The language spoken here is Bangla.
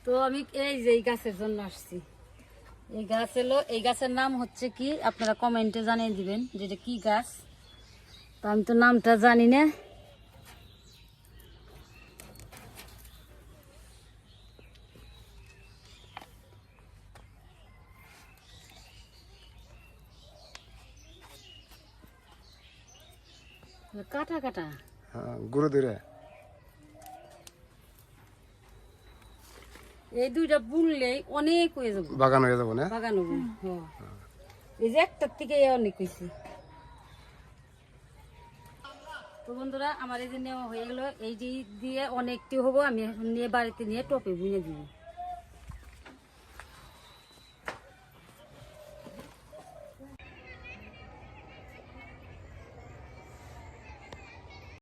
তো আমি এই যে এই গাছের জন্য আসছি। এই গাছ এলো, এই গাছের নাম হচ্ছে কি আপনারা কমেন্টে জানিয়ে দিবেন যে এটা কি গাছ। তো আমি তো নামটা জানি না। কাটা কাটা গুরু ধরে এই দুইটা বুনলেই অনেক হয়ে যাবে, বাগান হয়ে যাবো না? বাগান হবে। এই যে একটার থেকে অনেক হয়েছে। তো বন্ধুরা আমার এই যে নেওয়া হয়ে গেলো, এই যে দিয়ে অনেকটি হবো, আমি এখন নিয়ে বাড়িতে নিয়ে টপে বুনে দিব।